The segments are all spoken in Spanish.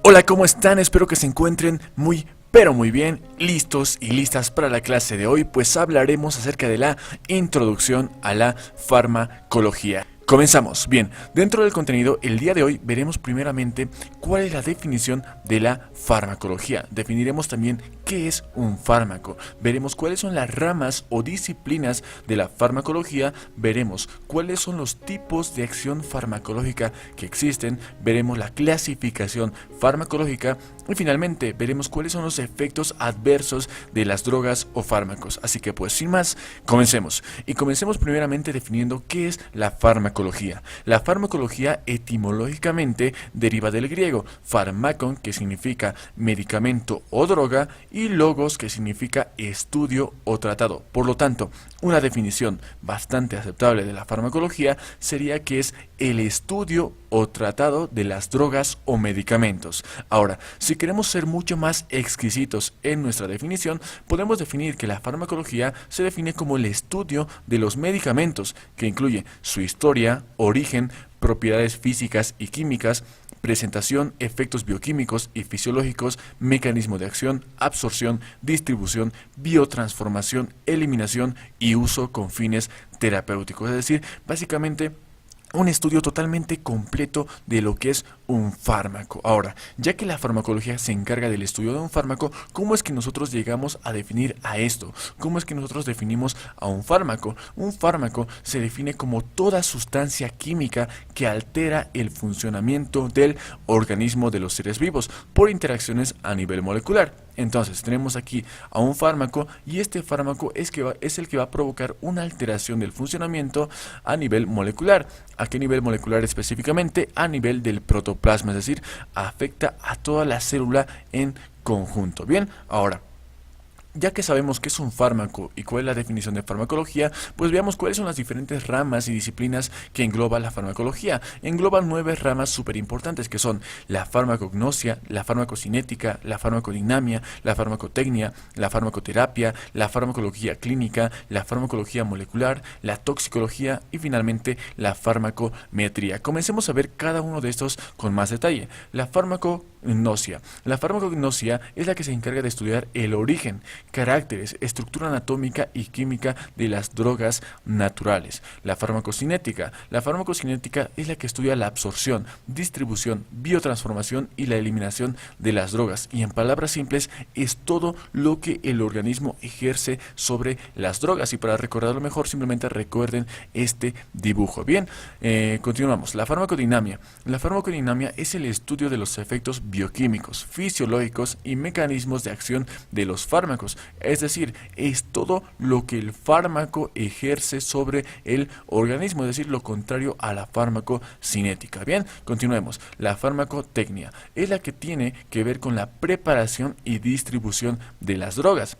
Hola, ¿cómo están? Espero que se encuentren muy, pero muy bien, listos y listas para la clase de hoy, pues hablaremos acerca de la introducción a la farmacología. Comenzamos. Bien, dentro del contenido, el día de hoy veremos primeramente cuál es la definición de la farmacología. Definiremos también qué es un fármaco. Veremos cuáles son las ramas o disciplinas de la farmacología. Veremos cuáles son los tipos de acción farmacológica que existen. Veremos la clasificación farmacológica y finalmente veremos cuáles son los efectos adversos de las drogas o fármacos. Así que pues sin más, comencemos. Y comencemos primeramente definiendo qué es la farmacología. La farmacología etimológicamente deriva del griego pharmakon, que significa medicamento o droga, y logos, que significa estudio o tratado. Por lo tanto, una definición bastante aceptable de la farmacología sería que es el estudio o tratado de las drogas o medicamentos. Ahora, si queremos ser mucho más exquisitos en nuestra definición, podemos definir que la farmacología se define como el estudio de los medicamentos, que incluye su historia, origen, propiedades físicas y químicas, presentación, efectos bioquímicos y fisiológicos, mecanismo de acción, absorción, distribución, biotransformación, eliminación y uso con fines terapéuticos. Es decir, básicamente un estudio totalmente completo de lo que es un fármaco. Ahora, ya que la farmacología se encarga del estudio de un fármaco, ¿cómo es que nosotros llegamos a definir a esto? ¿Cómo es que nosotros definimos a un fármaco? Un fármaco se define como toda sustancia química que altera el funcionamiento del organismo de los seres vivos por interacciones a nivel molecular. Entonces tenemos aquí a un fármaco y este fármaco es el que va a provocar una alteración del funcionamiento a nivel molecular. ¿A qué nivel molecular específicamente? A nivel del protoplasma, es decir, afecta a toda la célula en conjunto. Bien, ahora, ya que sabemos qué es un fármaco y cuál es la definición de farmacología, pues veamos cuáles son las diferentes ramas y disciplinas que engloba la farmacología. Engloba 9 ramas súper importantes que son la farmacognosia, la farmacocinética, la farmacodinamia, la farmacotecnia, la farmacoterapia, la farmacología clínica, la farmacología molecular, la toxicología y finalmente la farmacometría. Comencemos a ver cada uno de estos con más detalle. La farmacognosia. La farmacognosia es la que se encarga de estudiar el origen, caracteres, estructura anatómica y química de las drogas naturales. La farmacocinética. La farmacocinética es la que estudia la absorción, distribución, biotransformación y la eliminación de las drogas. Y en palabras simples, es todo lo que el organismo ejerce sobre las drogas. Y para recordarlo mejor, simplemente recuerden este dibujo. Bien, continuamos. La farmacodinamia. La farmacodinamia es el estudio de los efectos bioquímicos, fisiológicos y mecanismos de acción de los fármacos. Es decir, es todo lo que el fármaco ejerce sobre el organismo, es decir, lo contrario a la farmacocinética. Bien, continuemos. La farmacotecnia es la que tiene que ver con la preparación y distribución de las drogas.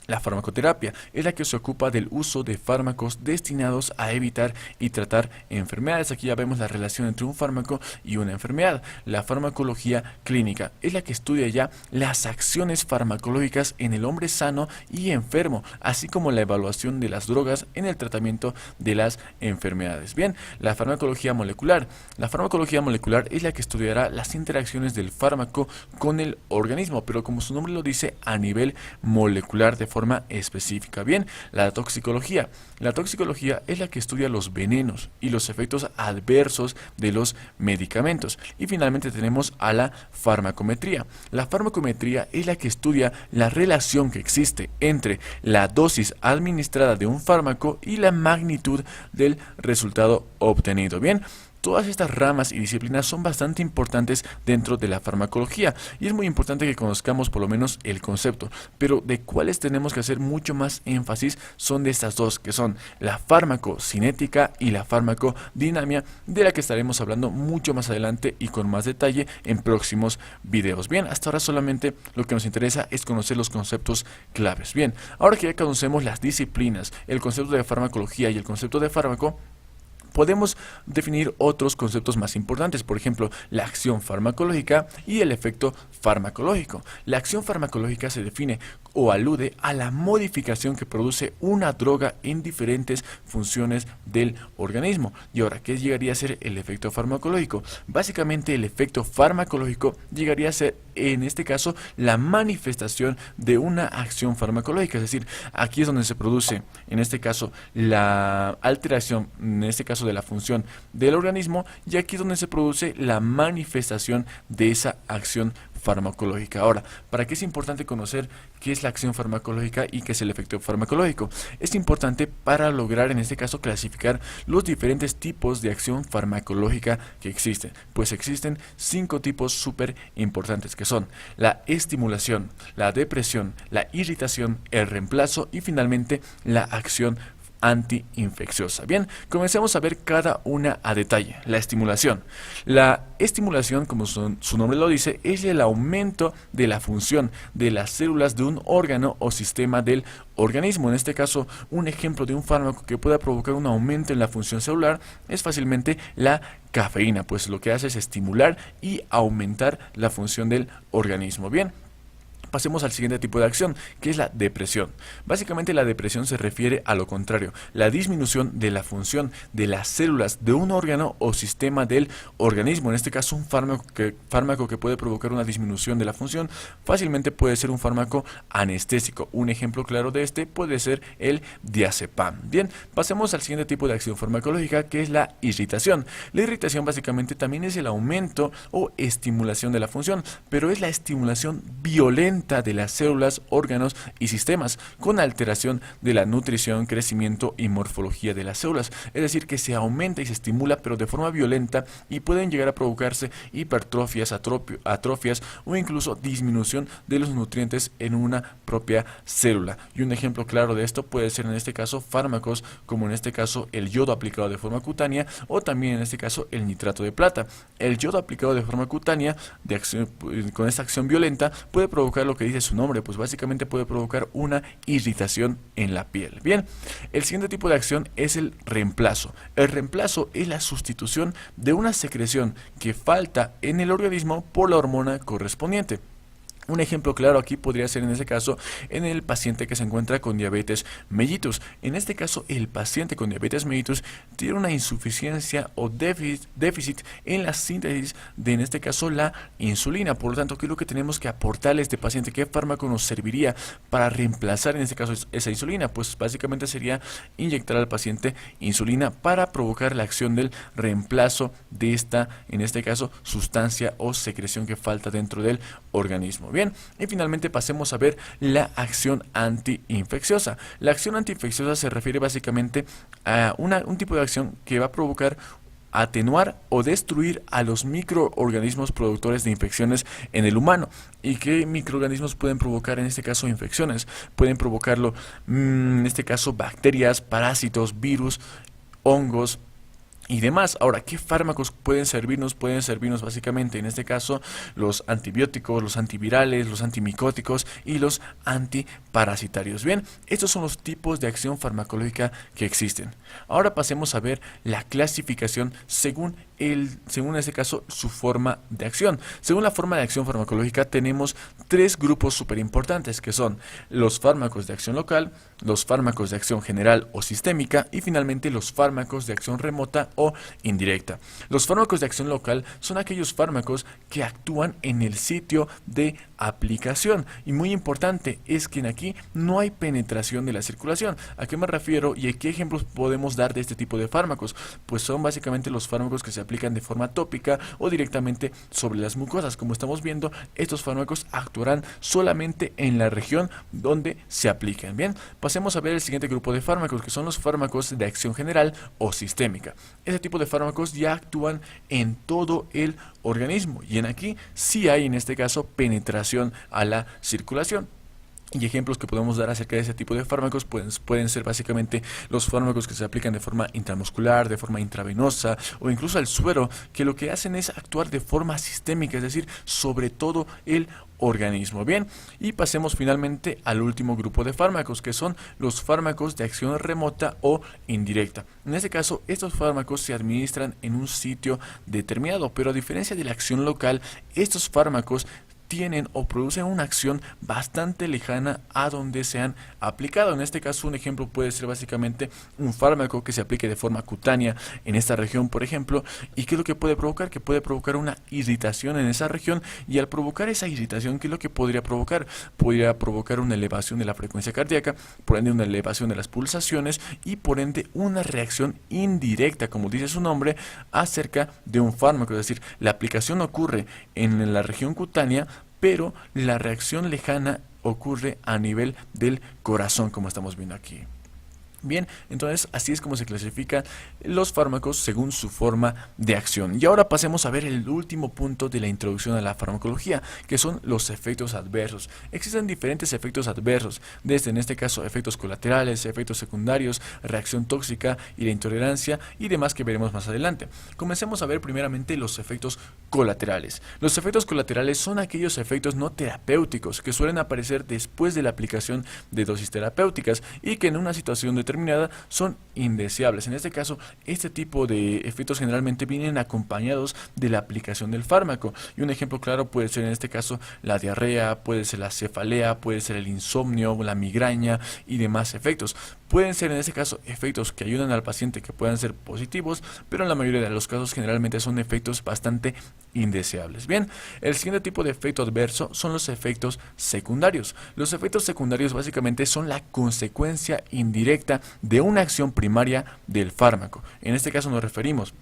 La farmacoterapia es la que se ocupa del uso de fármacos destinados a evitar y tratar enfermedades. Aquí ya vemos la relación entre un fármaco y una enfermedad. La farmacología clínica es la que estudia ya las acciones farmacológicas en el hombre sano y enfermo, así como la evaluación de las drogas en el tratamiento de las enfermedades. Bien, la farmacología molecular. La farmacología molecular es la que estudiará las interacciones del fármaco con el organismo, pero como su nombre lo dice, a nivel molecular de forma específica. Bien, la toxicología. La toxicología es la que estudia los venenos y los efectos adversos de los medicamentos. Y finalmente tenemos a la farmacometría. La farmacometría es la que estudia la relación que existe entre la dosis administrada de un fármaco y la magnitud del resultado obtenido. Bien, todas estas ramas y disciplinas son bastante importantes dentro de la farmacología y es muy importante que conozcamos por lo menos el concepto, pero de cuáles tenemos que hacer mucho más énfasis son de estas dos, que son la farmacocinética y la farmacodinamia, de la que estaremos hablando mucho más adelante y con más detalle en próximos videos. Bien, hasta ahora solamente lo que nos interesa es conocer los conceptos claves. Bien, ahora que ya conocemos las disciplinas, el concepto de farmacología y el concepto de fármaco, podemos definir otros conceptos más importantes, por ejemplo, la acción farmacológica y el efecto farmacológico. La acción farmacológica se define o alude a la modificación que produce una droga en diferentes funciones del organismo. Y ahora, ¿qué llegaría a ser el efecto farmacológico? Básicamente, el efecto farmacológico llegaría a ser, en este caso, la manifestación de una acción farmacológica, es decir, aquí es donde se produce, en este caso, la alteración, en este caso de la función del organismo, y aquí es donde se produce la manifestación de esa acción farmacológica. Ahora, ¿para qué es importante conocer qué es la acción farmacológica y qué es el efecto farmacológico? Es importante para lograr, en este caso, clasificar los diferentes tipos de acción farmacológica que existen. Pues existen 5 tipos súper importantes, que son la estimulación, la depresión, la irritación, el reemplazo y finalmente la acción antiinfecciosa. Bien, comencemos a ver cada una a detalle. La estimulación. La estimulación, como su nombre lo dice, es el aumento de la función de las células de un órgano o sistema del organismo. En este caso, un ejemplo de un fármaco que pueda provocar un aumento en la función celular es fácilmente la cafeína, pues lo que hace es estimular y aumentar la función del organismo. Bien. Pasemos al siguiente tipo de acción, que es la depresión. Básicamente la depresión se refiere a lo contrario, la disminución de la función de las células de un órgano o sistema del organismo. En este caso, un fármaco que puede provocar una disminución de la función fácilmente puede ser un fármaco anestésico. Un ejemplo claro de este puede ser el diazepam. Bien, pasemos al siguiente tipo de acción farmacológica, que es la irritación. La irritación básicamente también es el aumento o estimulación de la función, pero es la estimulación violenta de las células, órganos y sistemas, con alteración de la nutrición, crecimiento y morfología de las células. Es decir, que se aumenta y se estimula, pero de forma violenta, y pueden llegar a provocarse hipertrofias, atrofias o incluso disminución de los nutrientes en una propia célula. Y un ejemplo claro de esto puede ser en este caso fármacos como en este caso el yodo aplicado de forma cutánea o también en este caso el nitrato de plata. El yodo aplicado de forma cutánea con esta acción violenta puede provocar lo que dice su nombre, pues básicamente puede provocar una irritación en la piel. Bien, el siguiente tipo de acción es el reemplazo. El reemplazo es la sustitución de una secreción que falta en el organismo por la hormona correspondiente. Un ejemplo claro aquí podría ser en ese caso en el paciente que se encuentra con diabetes mellitus. En este caso, el paciente con diabetes mellitus tiene una insuficiencia o déficit en la síntesis de, en este caso, la insulina. Por lo tanto, ¿qué es lo que tenemos que aportarle a este paciente? ¿Qué fármaco nos serviría para reemplazar en este caso esa insulina? Pues básicamente sería inyectar al paciente insulina para provocar la acción del reemplazo de esta, en este caso, sustancia o secreción que falta dentro del organismo. Bien, y finalmente pasemos a ver la acción antiinfecciosa. La acción antiinfecciosa se refiere básicamente a un tipo de acción que va a provocar atenuar o destruir a los microorganismos productores de infecciones en el humano. ¿Y qué microorganismos pueden provocar en este caso infecciones? Pueden provocarlo, en este caso, bacterias, parásitos, virus, hongos y demás. Ahora, ¿qué fármacos pueden servirnos? Pueden servirnos básicamente, en este caso, los antibióticos, los antivirales, los antimicóticos y los antiparasitarios. Bien, estos son los tipos de acción farmacológica que existen. Ahora pasemos a ver la clasificación según en este caso, su forma de acción. Según la forma de acción farmacológica tenemos 3 grupos súper importantes, que son los fármacos de acción local, los fármacos de acción general o sistémica y finalmente los fármacos de acción remota o indirecta. Los fármacos de acción local son aquellos fármacos que actúan en el sitio de aplicación, y muy importante es que aquí no hay penetración de la circulación. ¿A qué me refiero y a qué ejemplos podemos dar de este tipo de fármacos? Pues son básicamente los fármacos que se aplican de forma tópica o directamente sobre las mucosas. Como estamos viendo, estos fármacos actuarán solamente en la región donde se aplican. Bien, pasemos a ver el siguiente grupo de fármacos, que son los fármacos de acción general o sistémica. Este tipo de fármacos ya actúan en todo el organismo y en aquí sí hay, en este caso, penetración a la circulación. Y ejemplos que podemos dar acerca de ese tipo de fármacos pueden ser básicamente los fármacos que se aplican de forma intramuscular, de forma intravenosa o incluso al suero, que lo que hacen es actuar de forma sistémica, es decir, sobre todo el organismo. Bien, y pasemos finalmente al último grupo de fármacos, que son los fármacos de acción remota o indirecta. En este caso, estos fármacos se administran en un sitio determinado, pero a diferencia de la acción local, estos fármacos tienen o producen una acción bastante lejana a donde se han aplicado. En este caso, un ejemplo puede ser básicamente un fármaco que se aplique de forma cutánea en esta región, por ejemplo, y ¿qué es lo que puede provocar? Que puede provocar una irritación en esa región, y al provocar esa irritación, ¿qué es lo que podría provocar? Podría provocar una elevación de la frecuencia cardíaca, por ende una elevación de las pulsaciones y por ende una reacción indirecta, como dice su nombre, acerca de un fármaco. Es decir, la aplicación ocurre en la región cutánea, pero la reacción lejana ocurre a nivel del corazón, como estamos viendo aquí. Bien, entonces así es como se clasifican los fármacos según su forma de acción. Y ahora pasemos a ver el último punto de la introducción a la farmacología, que son los efectos adversos. Existen diferentes efectos adversos, desde en este caso efectos colaterales, efectos secundarios, reacción tóxica y la intolerancia y demás que veremos más adelante. Comencemos a ver primeramente los efectos colaterales. Los efectos colaterales son aquellos efectos no terapéuticos que suelen aparecer después de la aplicación de dosis terapéuticas y que en una situación determinada son indeseables. En este caso, este tipo de efectos generalmente vienen acompañados de la aplicación del fármaco, y un ejemplo claro puede ser en este caso la diarrea, puede ser la cefalea, puede ser el insomnio, la migraña y demás efectos. Pueden ser en este caso efectos que ayudan al paciente, que puedan ser positivos, pero en la mayoría de los casos generalmente son efectos bastante indeseables. Bien, el siguiente tipo de efecto adverso son los efectos secundarios. Los efectos secundarios básicamente son la consecuencia indirecta de una acción primaria del fármaco. En este caso nos referimos,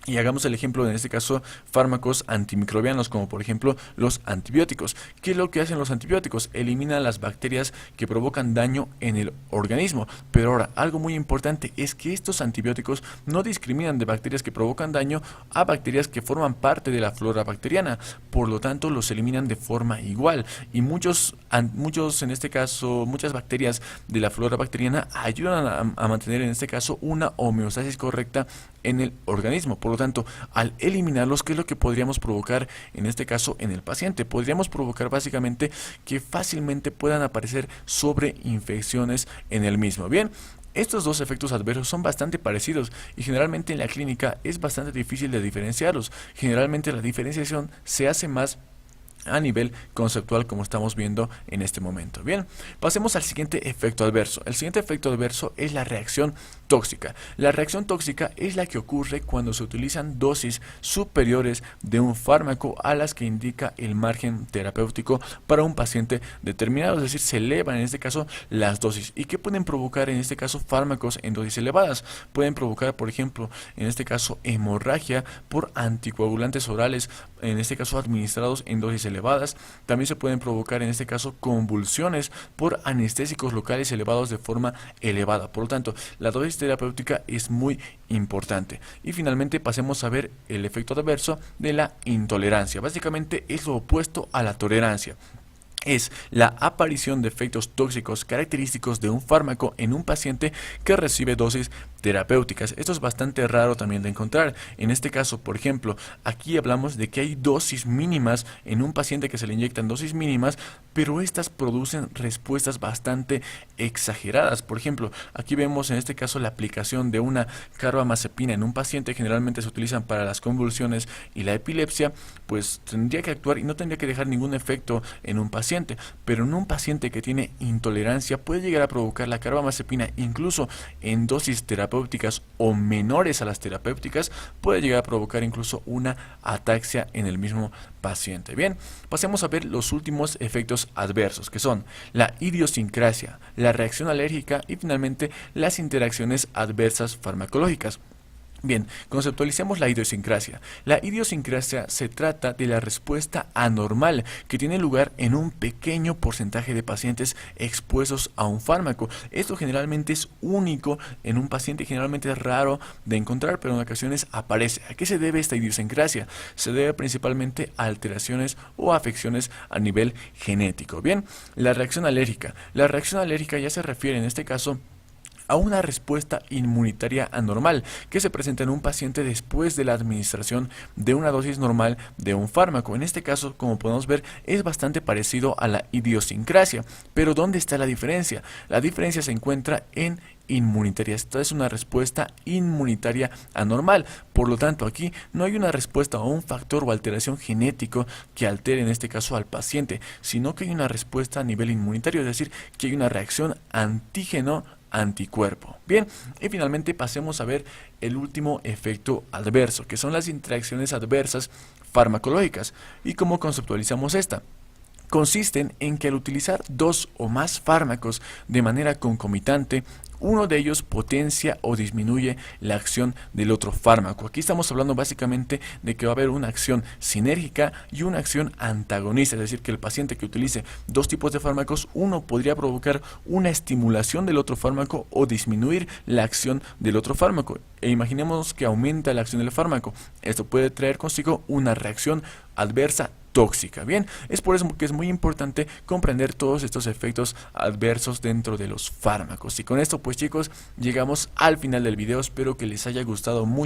y hagamos el ejemplo, en este caso, fármacos antimicrobianos, como por ejemplo los antibióticos. ¿Qué es lo que hacen los antibióticos? Eliminan las bacterias que provocan daño en el organismo. Pero ahora, algo muy importante es que estos antibióticos no discriminan de bacterias que provocan daño a bacterias que forman parte de la flora bacteriana. Por lo tanto, los eliminan de forma igual. Y muchas bacterias de la flora bacteriana ayudan a mantener, en este caso, una homeostasis correcta en el organismo. Por lo tanto, al eliminarlos, ¿qué es lo que podríamos provocar en este caso en el paciente? Podríamos provocar básicamente que fácilmente puedan aparecer sobreinfecciones en el mismo. Bien, estos dos efectos adversos son bastante parecidos y generalmente en la clínica es bastante difícil de diferenciarlos. Generalmente la diferenciación se hace más a nivel conceptual, como estamos viendo en este momento. Bien, pasemos al siguiente efecto adverso. El siguiente efecto adverso es la reacción tóxica. La reacción tóxica es la que ocurre cuando se utilizan dosis superiores de un fármaco a las que indica el margen terapéutico para un paciente determinado, es decir, se elevan en este caso las dosis. ¿Y qué pueden provocar en este caso fármacos en dosis elevadas? Pueden provocar, por ejemplo, en este caso hemorragia por anticoagulantes orales, en este caso administrados en dosis elevadas. También se pueden provocar en este caso convulsiones por anestésicos locales elevados de forma elevada. Por lo tanto, la dosis terapéutica es muy importante. Y finalmente pasemos a ver el efecto adverso de la intolerancia. Básicamente es lo opuesto a la tolerancia. Es la aparición de efectos tóxicos característicos de un fármaco en un paciente que recibe dosis terapéuticas. Esto es bastante raro también de encontrar. En este caso, por ejemplo, aquí hablamos de que hay dosis mínimas en un paciente que se le inyectan dosis mínimas, pero estas producen respuestas bastante exageradas. Por ejemplo, aquí vemos en este caso la aplicación de una carbamazepina en un paciente, generalmente se utilizan para las convulsiones y la epilepsia, pues tendría que actuar y no tendría que dejar ningún efecto en un paciente. Pero en un paciente que tiene intolerancia puede llegar a provocar la carbamazepina, incluso en dosis terapéuticas o menores a las terapéuticas, puede llegar a provocar incluso una ataxia en el mismo paciente. Bien, pasemos a ver los últimos efectos adversos, que son la idiosincrasia, la reacción alérgica y finalmente las interacciones adversas farmacológicas. Bien, conceptualicemos la idiosincrasia. La idiosincrasia se trata de la respuesta anormal que tiene lugar en un pequeño porcentaje de pacientes expuestos a un fármaco. Esto generalmente es único en un paciente, generalmente es raro de encontrar, pero en ocasiones aparece. ¿A qué se debe esta idiosincrasia? Se debe principalmente a alteraciones o afecciones a nivel genético. Bien, la reacción alérgica. La reacción alérgica ya se refiere en este caso a una respuesta inmunitaria anormal que se presenta en un paciente después de la administración de una dosis normal de un fármaco. En este caso, como podemos ver, es bastante parecido a la idiosincrasia. Pero ¿dónde está la diferencia? La diferencia se encuentra en inmunitaria. Esta es una respuesta inmunitaria anormal. Por lo tanto, aquí no hay una respuesta o un factor o alteración genético que altere en este caso al paciente, sino que hay una respuesta a nivel inmunitario, es decir, que hay una reacción antígeno anticuerpo. Bien, y finalmente pasemos a ver el último efecto adverso, que son las interacciones adversas farmacológicas. ¿Y cómo conceptualizamos esta? Consisten en que al utilizar dos o más fármacos de manera concomitante, uno de ellos potencia o disminuye la acción del otro fármaco. Aquí estamos hablando básicamente de que va a haber una acción sinérgica y una acción antagonista, es decir, que el paciente que utilice dos tipos de fármacos, uno podría provocar una estimulación del otro fármaco o disminuir la acción del otro fármaco. E imaginemos que aumenta la acción del fármaco. Esto puede traer consigo una reacción adversa tóxica. Bien, es por eso que es muy importante comprender todos estos efectos adversos dentro de los fármacos. Y con esto pues chicos, llegamos al final del video. Espero que les haya gustado mucho.